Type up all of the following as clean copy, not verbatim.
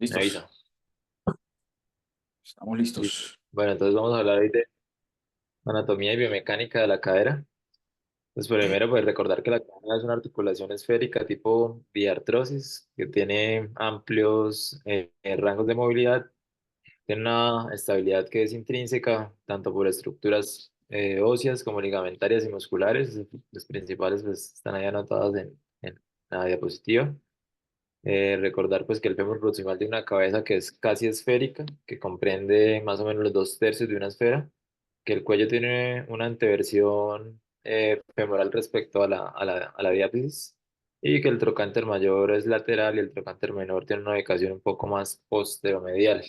Me Listos, avisa. estamos Listo. listos. Bueno, entonces vamos a hablar hoy de anatomía y biomecánica de la cadera. Pues primero, pues recordar que la cadera es una articulación esférica tipo diartrosis que tiene amplios rangos de movilidad, tiene una estabilidad que es intrínseca, tanto por estructuras óseas como ligamentarias y musculares. Los principales pues, están ahí anotados en la diapositiva. Recordar pues que el fémur proximal tiene una cabeza que es casi esférica, que comprende más o menos los dos tercios de una esfera, que el cuello tiene una anteversión femoral respecto a la diáfisis y que el trocánter mayor es lateral y el trocánter menor tiene una ubicación un poco más posteromedial.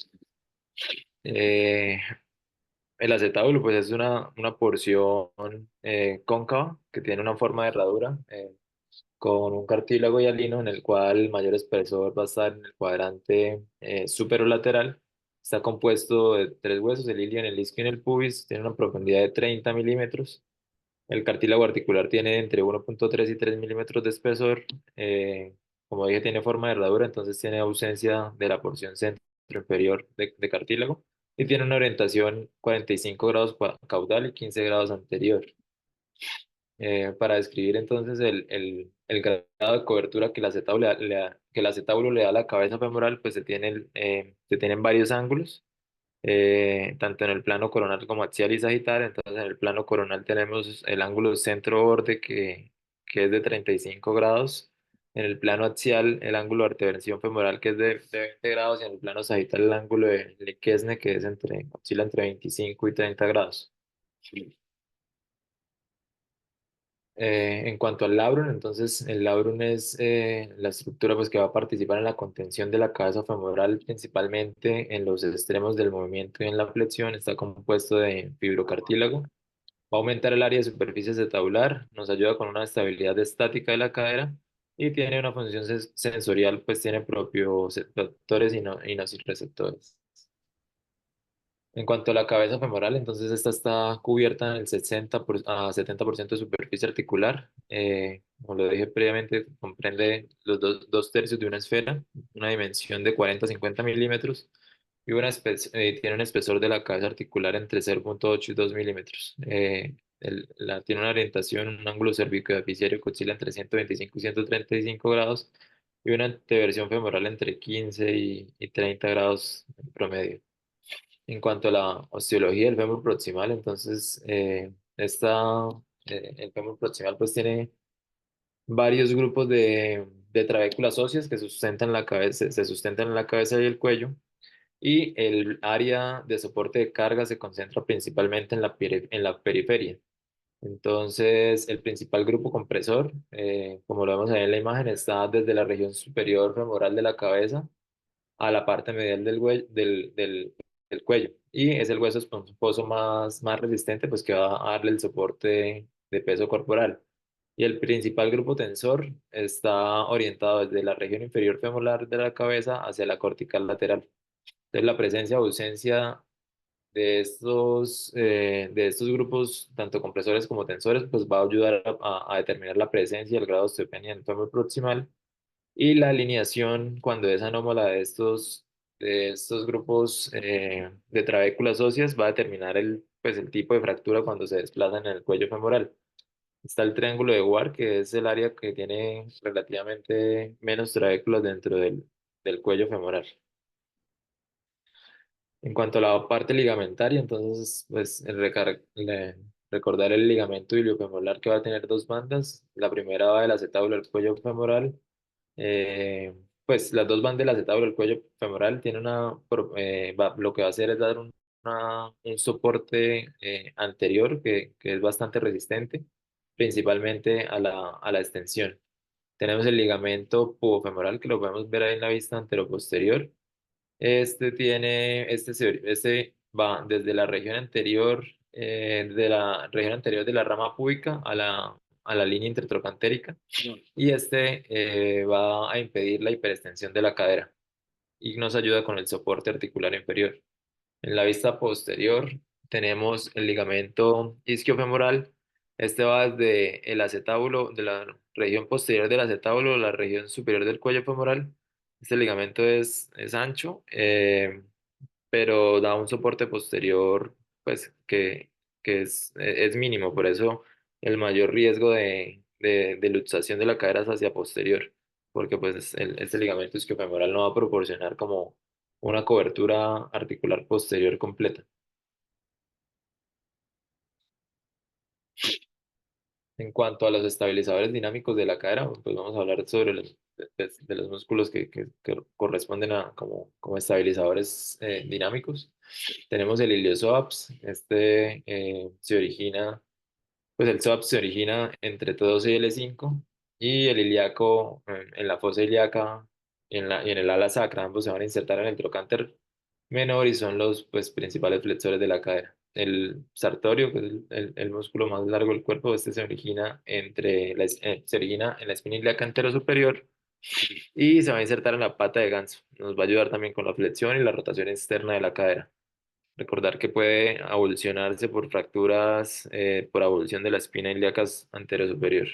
Eh, el acetábulo pues es una porción cóncava que tiene una forma de herradura. Con un cartílago hialino en el cual el mayor espesor va a estar en el cuadrante superolateral. Está compuesto de tres huesos, el ilion, el isquio y el pubis. Tiene una profundidad de 30 milímetros. El cartílago articular tiene entre 1,3 y 3 milímetros de espesor. Como dije, tiene forma de herradura, entonces tiene ausencia de la porción centro inferior de cartílago. Y tiene una orientación 45 grados caudal y 15 grados anterior. Para describir entonces el grado de cobertura que el acetábulo que el acetábulo le da a la cabeza femoral, pues se tienen varios ángulos, tanto en el plano coronal como axial y sagital. Entonces, en el plano coronal tenemos el ángulo centro-borde que es de 35 grados. En el plano axial, el ángulo de arteversión femoral que es de 20 grados. Y en el plano sagital, el ángulo de Lequesne que es oscila entre 25 y 30 grados. En cuanto al labrum, entonces el labrum es la estructura pues, que va a participar en la contención de la cabeza femoral, principalmente en los extremos del movimiento y en la flexión. Está compuesto de fibrocartílago. Va a aumentar el área de superficie acetabular, nos ayuda con una estabilidad estática de la cadera y tiene una función sensorial, pues tiene propioceptores y nociceptores. En cuanto a la cabeza femoral, entonces esta está cubierta en el 70% de superficie articular. Como lo dije previamente, comprende los dos tercios de una esfera, una dimensión de 40 a 50 milímetros y tiene un espesor de la cabeza articular entre 0,8 y 2 milímetros. Tiene una orientación, un ángulo cervicodeficiario que oscila entre 125 y 135 grados y una anteversión femoral entre 15 y 30 grados en promedio. En cuanto a la osteología del fémur proximal, entonces el fémur proximal pues tiene varios grupos de trabéculas óseas que sustentan la cabeza, se sustentan en la cabeza y el cuello, y el área de soporte de carga se concentra principalmente en la periferia. Entonces, el principal grupo compresor, como lo vemos ahí en la imagen, está desde la región superior femoral de la cabeza a la parte medial del cuello. Y es el hueso esponjoso más resistente, pues que va a darle el soporte de peso corporal. Y el principal grupo tensor está orientado desde la región inferior femoral de la cabeza hacia la cortical lateral. Entonces, la presencia o ausencia de estos grupos, tanto compresores como tensores, pues va a ayudar a determinar la presencia y el grado de osteopenia en el fémur proximal. Y la alineación, cuando es anómala de estos grupos de trabéculas óseas, va a determinar el tipo de fractura cuando se desplazan en el cuello femoral. Está el triángulo de War, que es el área que tiene relativamente menos trabéculas dentro del cuello femoral. En cuanto a la parte ligamentaria, entonces, pues, recordar el ligamento iliofemoral que va a tener dos bandas. La primera va del acetábulo al cuello femoral. eh, pues las dos van del acetábulo al cuello femoral. Lo que va a hacer es dar un soporte anterior que es bastante resistente, principalmente a la extensión. Tenemos el ligamento pubofemoral que lo podemos ver ahí en la vista anteroposterior. Este va desde la región anterior, de la rama púbica a la línea intertrocantérica, y va a impedir la hiperextensión de la cadera y nos ayuda con el soporte articular inferior. En la vista posterior tenemos el ligamento isquiofemoral. Este va desde el acetábulo, de la región posterior del acetábulo a la región superior del cuello femoral, Este ligamento es ancho, pero da un soporte posterior, pues que es mínimo, por eso el mayor riesgo de luxación de la cadera es hacia posterior, porque pues este ligamento isquiofemoral no va a proporcionar como una cobertura articular posterior completa. En cuanto a los estabilizadores dinámicos de la cadera, pues vamos a hablar sobre de los músculos que corresponden a como estabilizadores dinámicos. Tenemos el iliosoaps, se origina, pues el psoas se origina entre T12 y L5 y el ilíaco en la fosa ilíaca y en el ala sacra, ambos se van a insertar en el trocánter menor y son los pues, principales flexores de la cadera. El sartorio, que es el músculo más largo del cuerpo, este se origina se origina en la espina ilíaca superior y se va a insertar en la pata de ganso. Nos va a ayudar también con la flexión y la rotación externa de la cadera. Recordar que puede avulsionarse por fracturas por avulsión de la espina ilíaca superior.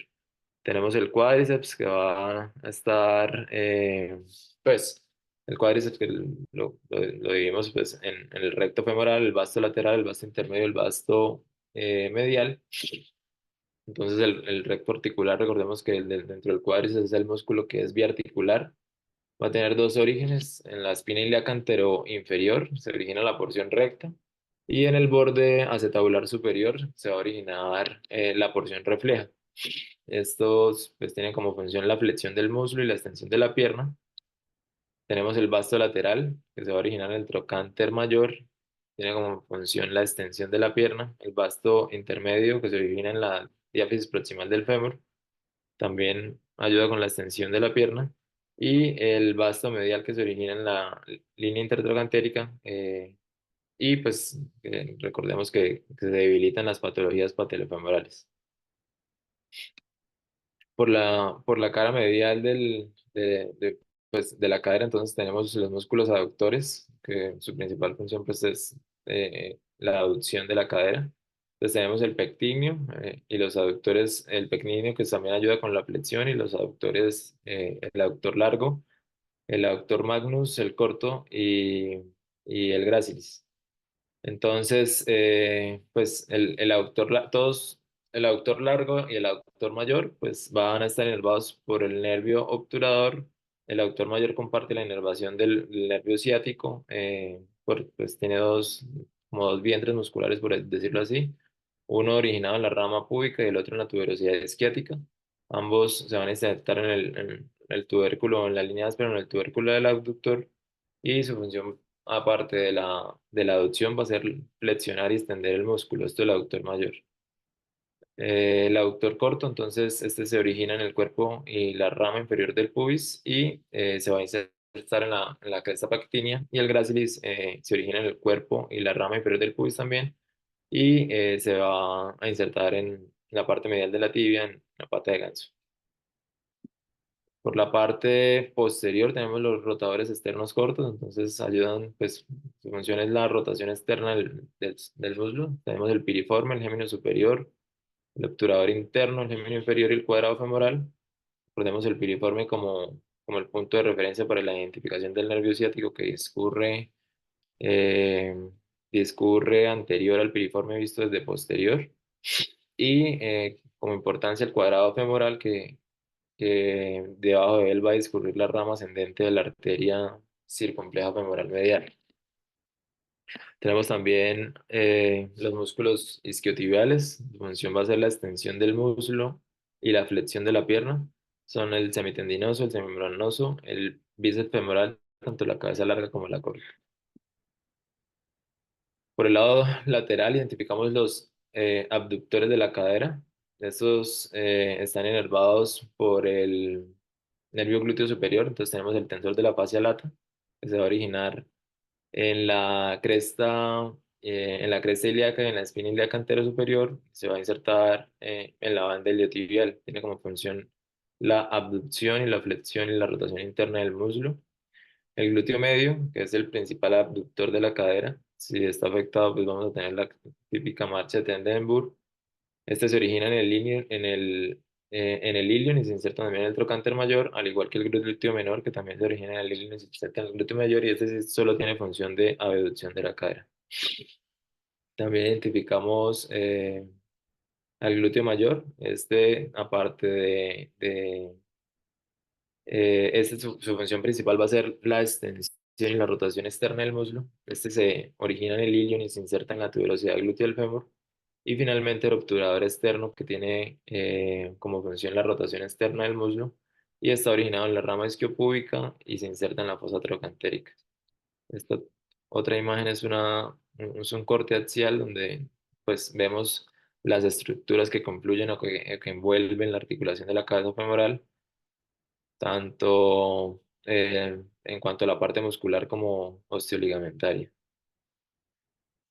Tenemos el cuádriceps que va a estar, pues, el cuádriceps que lo dividimos pues, en el recto femoral, el vasto lateral, el vasto intermedio, el vasto medial. Entonces el recto articular, recordemos que dentro del cuádriceps es el músculo que es biarticular. Va a tener dos orígenes. En la espina ilíaca inferior se origina la porción recta y en el borde acetabular superior se va a originar la porción refleja. Estos pues tienen como función la flexión del muslo y la extensión de la pierna. Tenemos el vasto lateral que se va a originar en el trocánter mayor. Tiene como función la extensión de la pierna. El vasto intermedio que se origina en la diáfisis proximal del fémur también ayuda con la extensión de la pierna. Y el vasto medial que se origina en la línea intertrocantérica. Y pues recordemos que se debilitan las patologías patelofemorales. Por la cara medial pues, de la cadera, entonces tenemos los músculos aductores, que su principal función pues, es la aducción de la cadera. Entonces tenemos el pectíneo y los aductores, el pectíneo que también ayuda con la flexión y los aductores, el aductor largo, el aductor magnus, el corto y el gracilis. Entonces, pues el aductor largo y el aductor mayor, pues van a estar inervados por el nervio obturador. El aductor mayor comparte la inervación del nervio ciático, pues tiene como dos vientres musculares, por decirlo así, uno originado en la rama púbica y el otro en la tuberosidad isquiática. Ambos se van a insertar en el tubérculo, en la línea áspera, en el tubérculo del abductor y su función aparte de la aducción, va a ser flexionar y extender el músculo, esto es el aductor mayor. El aductor corto, entonces, este se origina en el cuerpo y la rama inferior del pubis y se va a insertar en la cresta pectínea y el gracilis se origina en el cuerpo y la rama inferior del pubis también y se va a insertar en la parte medial de la tibia, en la pata de ganso. Por la parte posterior tenemos los rotadores externos cortos, entonces ayudan, pues su función es la rotación externa del muslo. Tenemos el piriforme, el gémino superior, el obturador interno, el gémino inferior y el cuadrado femoral. Recordemos el piriforme como el punto de referencia para la identificación del nervio ciático que eh, discurre anterior al piriforme visto desde posterior. Y como importancia el cuadrado femoral que debajo de él va a discurrir la rama ascendente de la arteria circunfleja femoral medial. Tenemos también los músculos isquiotibiales, su función va a ser la extensión del muslo y la flexión de la pierna. Son el semitendinoso, el semimembranoso, el bíceps femoral, tanto la cabeza larga como la corta. Por el lado lateral identificamos los abductores de la cadera. Estos están inervados por el nervio glúteo superior. Entonces tenemos el tensor de la fascia lata, que se va a originar en la cresta ilíaca y en la espina ilíaca superior. Se va a insertar en la banda iliotibial. Tiene como función la abducción y la flexión y la rotación interna del muslo. El glúteo medio, que es el principal abductor de la cadera, si está afectado, pues vamos a tener la típica marcha de Trendelenburg. Este se origina en el en el ilion y se inserta también en el trocánter mayor, al igual que el glúteo menor, que también se origina en el ilion y se inserta en el glúteo mayor, y este sí solo tiene función de abducción de la cadera. También identificamos al glúteo mayor. Este, aparte este, su función principal va a ser la extensión y la rotación externa del muslo. Este se origina en el ilion y se inserta en la tuberosidad glútea del fémur. Y finalmente el obturador externo, que tiene como función la rotación externa del muslo y está originado en la rama isquiopúbica y se inserta en la fosa trocantérica. Esta otra imagen es un corte axial donde pues vemos las estructuras que confluyen o que envuelven la articulación de la cabeza femoral, tanto en cuanto a la parte muscular como osteoligamentaria.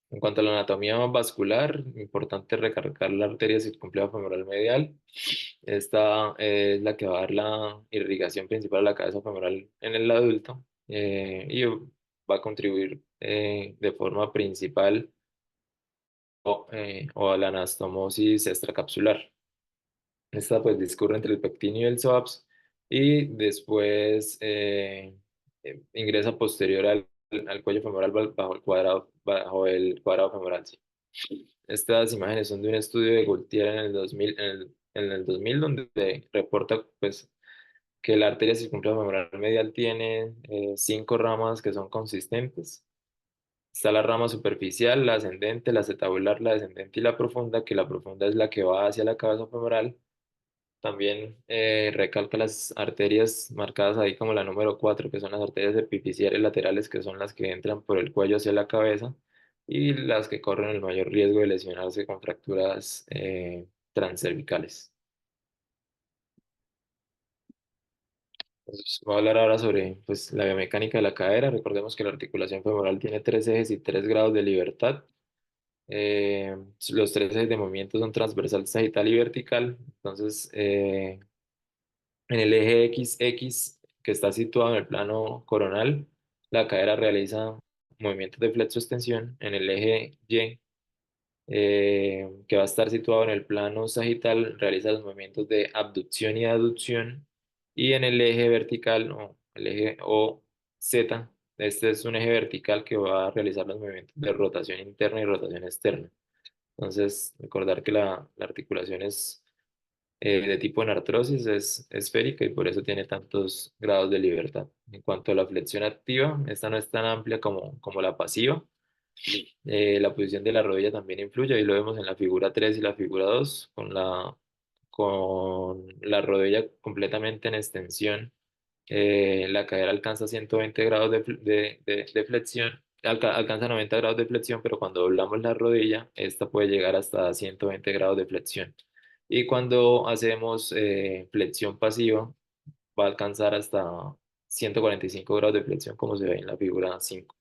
En cuanto a la anatomía vascular, importante recargar la arteria circunfleja femoral medial. Esta es la que va a dar la irrigación principal a la cabeza femoral en el adulto, y va a contribuir de forma principal o a la anastomosis extracapsular. Esta pues discurre entre el pectíneo y el psoas y después ingresa posterior al cuello femoral bajo el cuadrado femoral. Sí. Estas imágenes son de un estudio de Gaultier en el 2000, en el 2000 donde reporta pues que la arteria circunfleja femoral medial tiene 5 ramas que son consistentes. Está la rama superficial, la ascendente, la acetabular, la descendente y la profunda, que la profunda es la que va hacia la cabeza femoral. También recalca las arterias marcadas ahí como la número 4, que son las arterias epifisiales laterales, que son las que entran por el cuello hacia la cabeza y las que corren el mayor riesgo de lesionarse con fracturas transcervicales. Entonces, voy a hablar ahora sobre pues, la biomecánica de la cadera. Recordemos que la articulación femoral tiene 3 ejes y 3 grados de libertad. Los 3 ejes de movimiento son transversal, sagital y vertical. Entonces, en el eje XX, que está situado en el plano coronal, la cadera realiza movimientos de flexo-extensión. En el eje Y, que va a estar situado en el plano sagital, realiza los movimientos de abducción y aducción. Y en el eje vertical, o el eje OZ, este es un eje vertical que va a realizar los movimientos de rotación interna y rotación externa. Entonces, recordar que la articulación es de tipo en artrosis, es esférica y por eso tiene tantos grados de libertad. En cuanto a la flexión activa, esta no es tan amplia como la pasiva. La posición de la rodilla también influye, ahí lo vemos en la figura 3 y la figura 2, con la rodilla completamente en extensión. La cadera alcanza 120 grados de flexión, alcanza 90 grados de flexión, pero cuando doblamos la rodilla, esta puede llegar hasta 120 grados de flexión. Y cuando hacemos flexión pasiva, va a alcanzar hasta 145 grados de flexión, como se ve en la figura 5.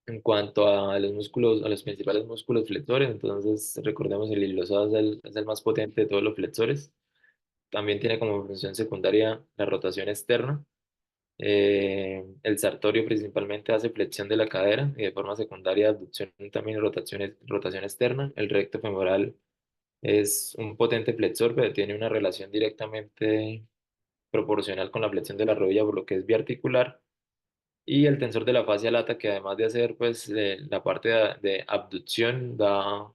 En cuanto a los músculos, a los principales músculos flexores, entonces recordemos el iliopsoas es el más potente de todos los flexores. También tiene como función secundaria la rotación externa. El sartorio principalmente hace flexión de la cadera y de forma secundaria abducción también y rotación externa. El recto femoral es un potente flexor, pero tiene una relación directamente proporcional con la flexión de la rodilla, por lo que es biarticular. Y el tensor de la fascia lata, que además de hacer pues la parte de abducción, da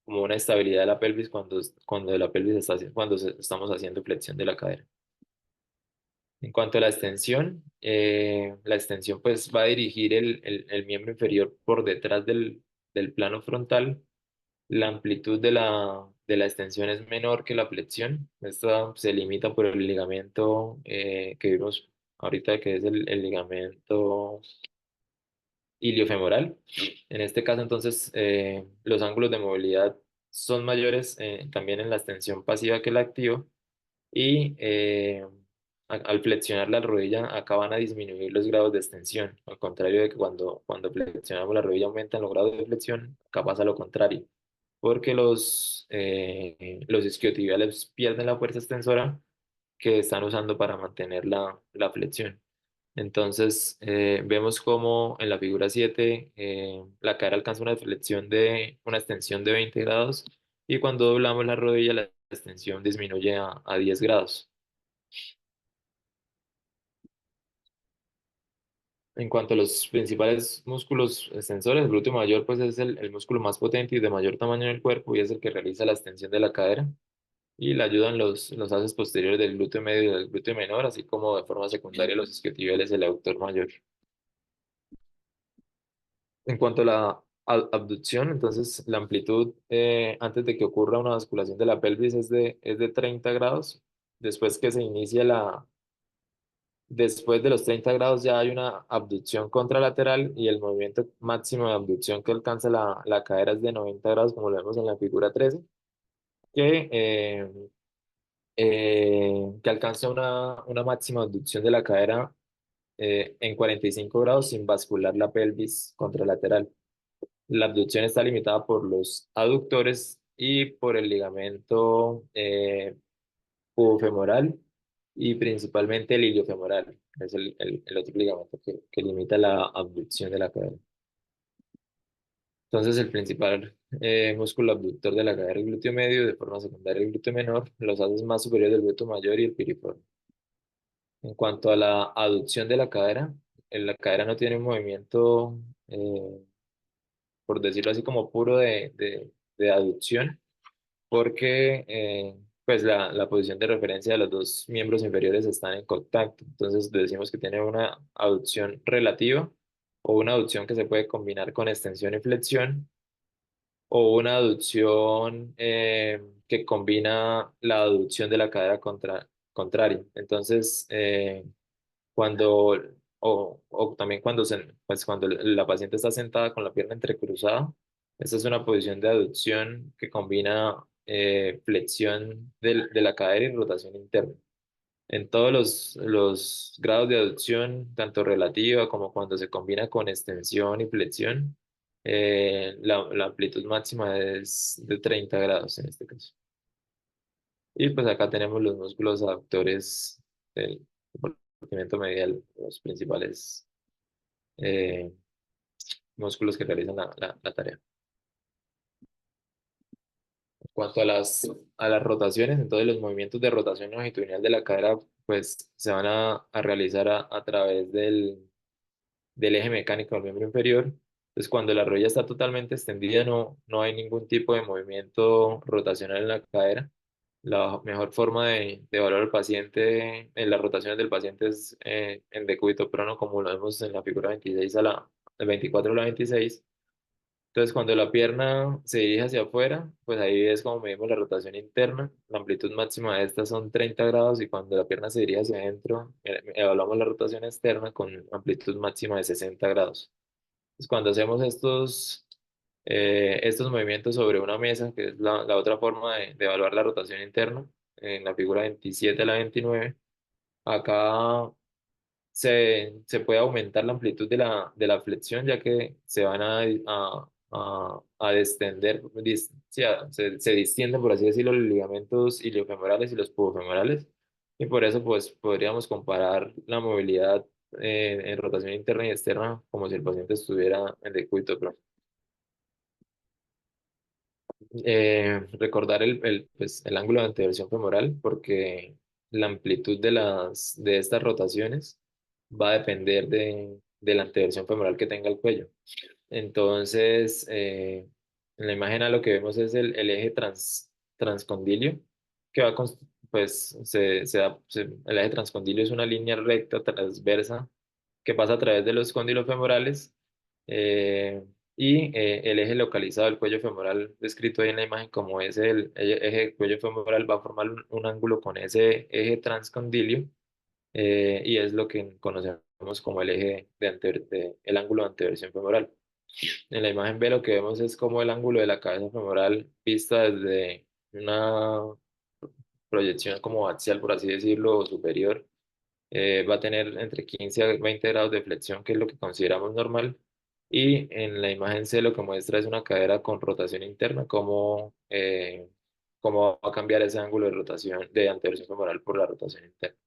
como una estabilidad de la pelvis cuando la pelvis estamos haciendo flexión de la cadera. En cuanto a la extensión pues va a dirigir el miembro inferior por detrás del plano frontal. La amplitud de la extensión es menor que la flexión. Esta se limita por el ligamento que vimos ahorita, que es el ligamento iliofemoral. En este caso, entonces, los ángulos de movilidad son mayores también en la extensión pasiva que la activa y al flexionar la rodilla acá van a disminuir los grados de extensión, al contrario de que cuando flexionamos la rodilla aumentan los grados de flexión, acá pasa lo contrario, porque los isquiotibiales pierden la fuerza extensora que están usando para mantener la flexión. Entonces, vemos como en la figura 7 la cadera alcanza una extensión de 20 grados y cuando doblamos la rodilla la extensión disminuye a 10 grados. En cuanto a los principales músculos extensores, el glúteo mayor pues es el músculo más potente y de mayor tamaño en el cuerpo y es el que realiza la extensión de la cadera y le ayudan los haces posteriores del glúteo medio y del glúteo menor, así como de forma secundaria los isquiotibiales del aductor mayor. En cuanto a la abducción, entonces la amplitud antes de que ocurra una basculación de la pelvis es de 30 grados. Después que se inicia después de los 30 grados ya hay una abducción contralateral y el movimiento máximo de abducción que alcanza la cadera es de 90 grados, como lo vemos en la figura 13, que, que alcanza una máxima abducción de la cadera en 45 grados sin bascular la pelvis contralateral. La abducción está limitada por los aductores y por el ligamento pubofemoral y principalmente el iliofemoral. Es el otro ligamento que limita la abducción de la cadera. Entonces, el principal músculo abductor de la cadera es el glúteo medio, de forma secundaria el glúteo menor, los haces más superiores del glúteo mayor y el piriforme. En cuanto a la aducción de la cadera, la cadera no tiene un movimiento, por decirlo así, como puro de aducción, porque pues la posición de referencia de los dos miembros inferiores están en contacto. Entonces decimos que tiene una aducción relativa o una aducción que se puede combinar con extensión y flexión o una aducción que combina la aducción de la cadera contraria. Entonces, cuando, o también pues cuando la paciente está sentada con la pierna entrecruzada, esta es una posición de aducción que combina flexión de la cadera y rotación interna. En todos los grados de aducción, tanto relativa como cuando se combina con extensión y flexión, la amplitud máxima es de 30 grados en este caso. Y pues acá tenemos los músculos aductores del compartimento medial, los principales eh, músculos que realizan la tarea. En cuanto a las rotaciones, entonces los movimientos de rotación longitudinal de la cadera pues se van a realizar a través del eje mecánico del miembro inferior. Entonces, cuando la rodilla está totalmente extendida, no hay ningún tipo de movimiento rotacional en la cadera. La mejor forma de evaluar al paciente, en las rotaciones del paciente es en decúbito prono, como lo vemos en la figura 26 el 24 a la 26. Entonces, cuando la pierna se dirige hacia afuera, pues ahí es como medimos la rotación interna. La amplitud máxima de estas son 30 grados y cuando la pierna se dirige hacia adentro, evaluamos la rotación externa con amplitud máxima de 60 grados. Entonces, cuando hacemos estos movimientos sobre una mesa, que es la otra forma de evaluar la rotación interna, en la figura 27 a la 29, acá se puede aumentar la amplitud de la flexión, ya que se van a distender, sí, se distienden, por así decirlo, los ligamentos iliofemorales y los pubofemorales, y por eso pues podríamos comparar la movilidad en rotación interna y externa como si el paciente estuviera en decúbito plano. Recordar pues, el ángulo de anteversión femoral, porque la amplitud de estas rotaciones va a depender de la anteversión femoral que tenga el cuello. Entonces, en la imagen a lo que vemos es el eje transcondilio, que pues el eje transcondilio es una línea recta transversa que pasa a través de los cóndilos femorales eh, y el eje localizado del cuello femoral descrito ahí en la imagen como es el eje del cuello femoral va a formar un ángulo con ese eje transcondilio y es lo que conocemos como el eje el ángulo de anteversión femoral. En la imagen B lo que vemos es como el ángulo de la cabeza femoral vista desde una proyección como axial, por así decirlo, o superior, va a tener entre 15 a 20 grados de flexión, que es lo que consideramos normal. Y en la imagen C lo que muestra es una cadera con rotación interna, cómo va a cambiar ese ángulo de rotación de anteversión femoral por la rotación interna.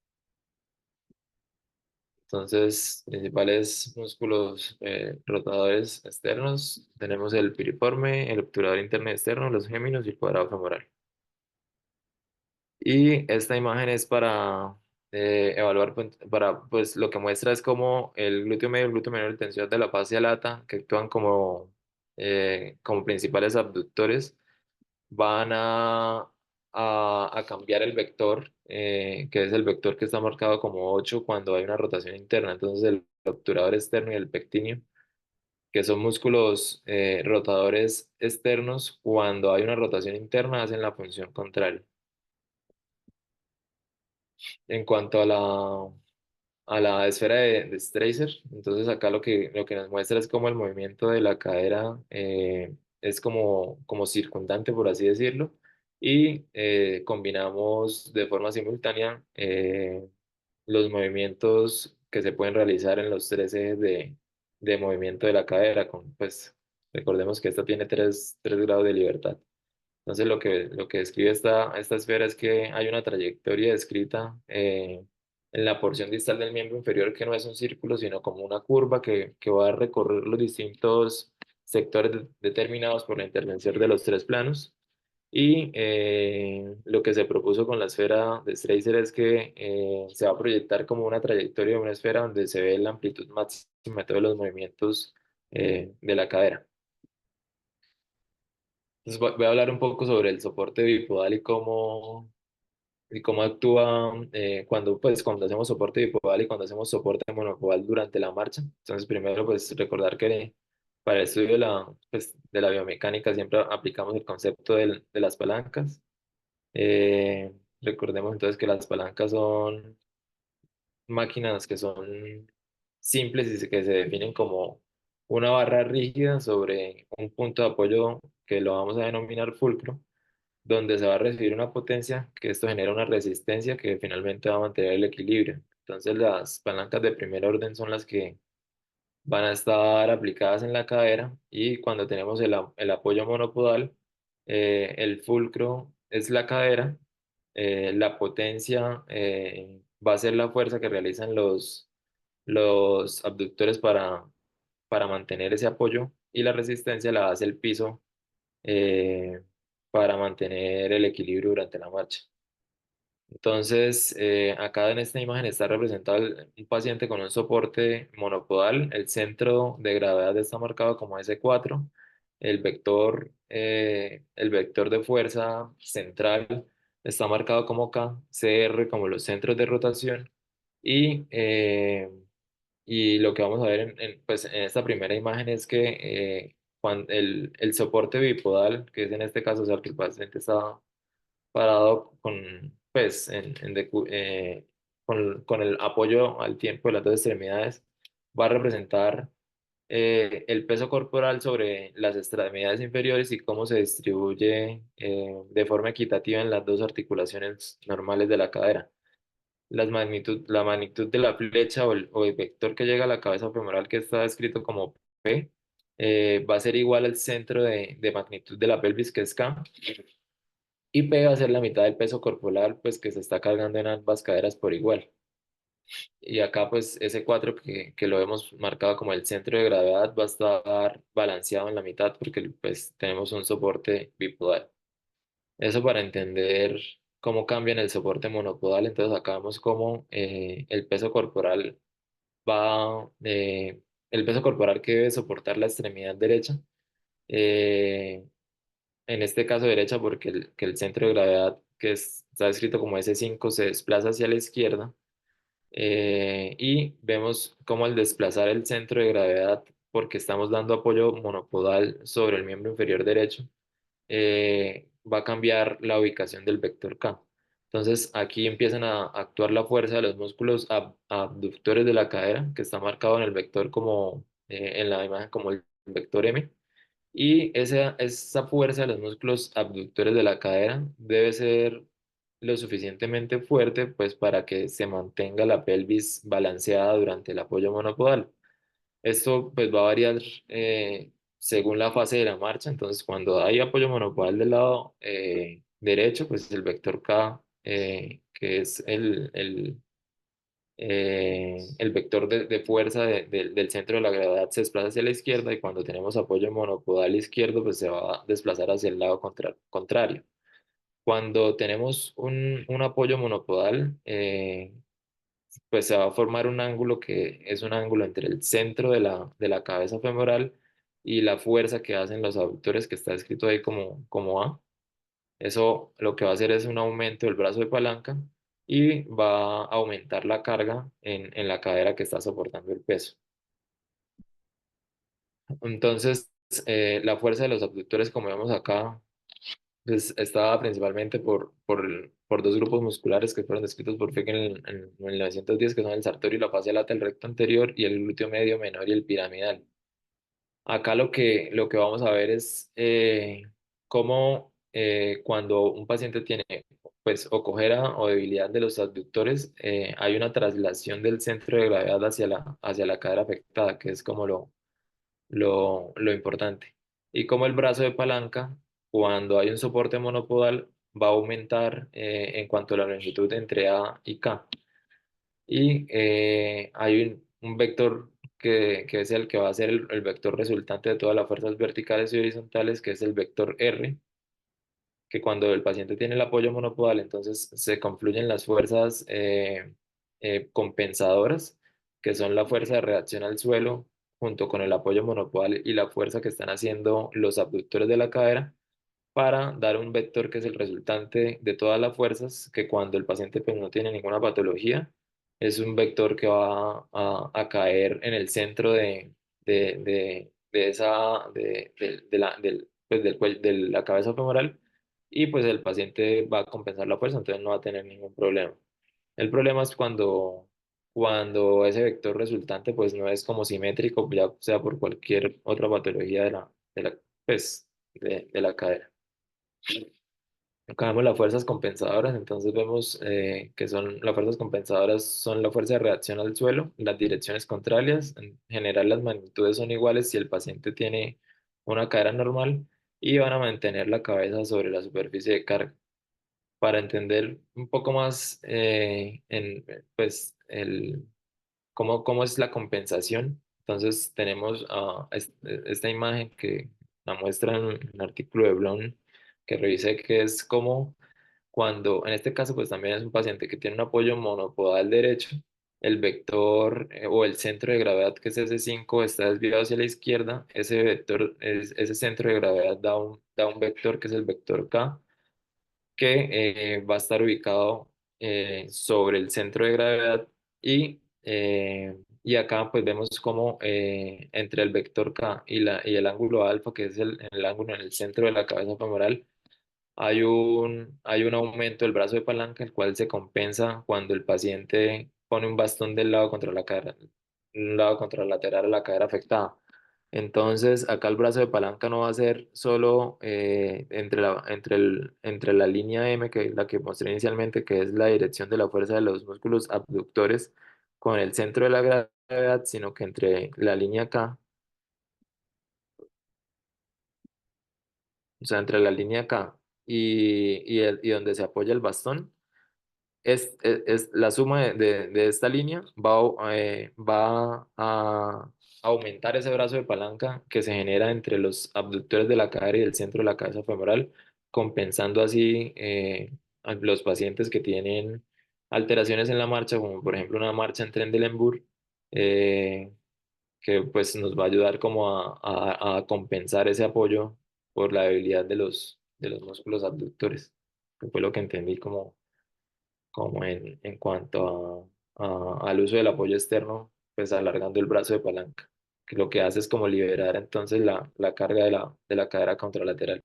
Entonces, principales músculos rotadores externos, tenemos el piriforme, el obturador interno y externo, los géminos y el cuadrado femoral. Y esta imagen es para evaluar, para, pues lo que muestra es como el glúteo medio y el glúteo menor, el tensor de la fascia lata, que actúan como principales abductores, van a cambiar el vector, que es el vector que está marcado como 8 cuando hay una rotación interna. Entonces el obturador externo y el pectíneo, que son músculos rotadores externos, cuando hay una rotación interna hacen la función contraria. En cuanto a la esfera de Streiser, entonces acá lo que nos muestra es como el movimiento de la cadera es como circundante, por así decirlo, y combinamos de forma simultánea los movimientos que se pueden realizar en los tres ejes de movimiento de la cadera, pues recordemos que esta tiene tres grados de libertad. Entonces lo que describe esta esfera es que hay una trayectoria descrita en la porción distal del miembro inferior que no es un círculo, sino como una curva que va a recorrer los distintos sectores determinados por la intervención de los tres planos. Y lo que se propuso con la esfera de Streiser es que se va a proyectar como una trayectoria de una esfera donde se ve la amplitud máxima de todos los movimientos de la cadera. Entonces voy a hablar un poco sobre el soporte bipodal y cómo actúa cuando hacemos soporte bipodal y cuando hacemos soporte monopodal durante la marcha. Entonces, primero, pues recordar que para el estudio de la biomecánica siempre aplicamos el concepto de las palancas. Recordemos entonces que las palancas son máquinas que son simples y que se definen como una barra rígida sobre un punto de apoyo que lo vamos a denominar fulcro, donde se va a recibir una potencia, que esto genera una resistencia que finalmente va a mantener el equilibrio. Entonces las palancas de primer orden son las que van a estar aplicadas en la cadera, y cuando tenemos el apoyo monopodal, el fulcro es la cadera, la potencia va a ser la fuerza que realizan los abductores para mantener ese apoyo, y la resistencia la hace el piso eh, para mantener el equilibrio durante la marcha. Entonces, acá en esta imagen está representado un paciente con un soporte monopodal. El centro de gravedad está marcado como S4. El vector de fuerza central está marcado como K, CR como los centros de rotación. Y, y lo que vamos a ver pues, en esta primera imagen es que cuando el soporte bipodal, que es en este caso, o sea, que el paciente está parado con el apoyo al tiempo de las dos extremidades, va a representar el peso corporal sobre las extremidades inferiores y cómo se distribuye de forma equitativa en las dos articulaciones normales de la cadera. La magnitud de la flecha o el vector que llega a la cabeza femoral, que está escrito como P, va a ser igual al centro de magnitud de la pelvis, que es K, y P va a ser la mitad del peso corporal, pues que se está cargando en ambas caderas por igual. Y acá pues ese 4 que lo hemos marcado como el centro de gravedad va a estar balanceado en la mitad porque pues tenemos un soporte bipodal. Eso para entender cómo cambia en el soporte monopodal. Entonces acá vemos cómo el peso corporal que debe soportar la extremidad derecha, eh, en este caso derecha porque que el centro de gravedad está escrito como S5 se desplaza hacia la izquierda, y vemos cómo al desplazar el centro de gravedad, porque estamos dando apoyo monopodal sobre el miembro inferior derecho, va a cambiar la ubicación del vector K. Entonces aquí empiezan a actuar la fuerza de los músculos abductores de la cadera, que está marcado en el vector como en la imagen como el vector M. Y esa fuerza de los músculos abductores de la cadera debe ser lo suficientemente fuerte pues para que se mantenga la pelvis balanceada durante el apoyo monopodal. Esto pues va a variar según la fase de la marcha. Entonces cuando hay apoyo monopodal del lado derecho, pues el vector K, que es el vector de fuerza del centro de la gravedad se desplaza hacia la izquierda y cuando tenemos apoyo monopodal izquierdo, pues se va a desplazar hacia el lado contrario. Cuando tenemos un apoyo monopodal, pues se va a formar un ángulo que es un ángulo entre el centro de la cabeza femoral y la fuerza que hacen los abductores, que está escrito ahí como A. Eso lo que va a hacer es un aumento del brazo de palanca y va a aumentar la carga en la cadera que está soportando el peso. Entonces, la fuerza de los abductores, como vemos acá, pues, está principalmente por dos grupos musculares que fueron descritos por Fick en 1910, que son el sartorio y la fascia lata del recto anterior, y el glúteo medio menor y el piramidal. Acá lo que vamos a ver es cómo cuando un paciente tiene pues o cojera o debilidad de los abductores, hay una traslación del centro de gravedad hacia la cadera afectada, que es como lo importante. Y como el brazo de palanca, cuando hay un soporte monopodal, va a aumentar en cuanto a la longitud entre A y K. Y hay un vector que es el que va a ser el vector resultante de todas las fuerzas verticales y horizontales, que es el vector R, que cuando el paciente tiene el apoyo monopodal, entonces se confluyen las fuerzas compensadoras, que son la fuerza de reacción al suelo, junto con el apoyo monopodal y la fuerza que están haciendo los abductores de la cadera, para dar un vector que es el resultante de todas las fuerzas, que cuando el paciente pues, no tiene ninguna patología, es un vector que va a caer en el centro de esa, de la, pues, de la cabeza femoral y pues el paciente va a compensar la fuerza, entonces no va a tener ningún problema. El problema es cuando ese vector resultante pues no es como simétrico, ya sea por cualquier otra patología pues, de la cadera. Acá vemos las fuerzas compensadoras, entonces vemos que las fuerzas compensadoras son la fuerza de reacción al suelo, las direcciones contrarias, en general las magnitudes son iguales si el paciente tiene una cadera normal y van a mantener la cabeza sobre la superficie de carga. Para entender un poco más pues, cómo es la compensación, entonces tenemos esta imagen que la muestra en un artículo de Blum que revisé, que es como cuando, en este caso, pues también es un paciente que tiene un apoyo monopodal derecho, el vector o el centro de gravedad, que es S5, está desviado hacia la izquierda, ese centro de gravedad da un vector que es el vector K, que va a estar ubicado sobre el centro de gravedad y acá pues vemos como entre el vector K y el ángulo alfa, que es el ángulo en el centro de la cabeza femoral, hay un aumento del brazo de palanca, el cual se compensa cuando el paciente pone un bastón del lado contra la cadera, un lado contralateral a la cadera afectada. Entonces, acá el brazo de palanca no va a ser solo entre la línea M, que es la que mostré inicialmente, que es la dirección de la fuerza de los músculos abductores con el centro de la gravedad, sino que entre la línea K, o sea, entre la línea K y donde se apoya el bastón es la suma de esta línea va a aumentar ese brazo de palanca que se genera entre los abductores de la cadera y el centro de la cabeza femoral, compensando así a los pacientes que tienen alteraciones en la marcha, como por ejemplo una marcha en Trendelenburg, eh, que pues nos va a ayudar como a compensar ese apoyo por la debilidad de los músculos abductores, que fue lo que entendí como en cuanto al uso del apoyo externo, pues alargando el brazo de palanca, que lo que hace es como liberar entonces la carga de la cadera contralateral.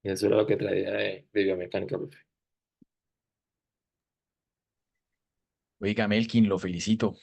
Y eso era lo que traía de biomecánica, profe. Oiga, Melkin, lo felicito.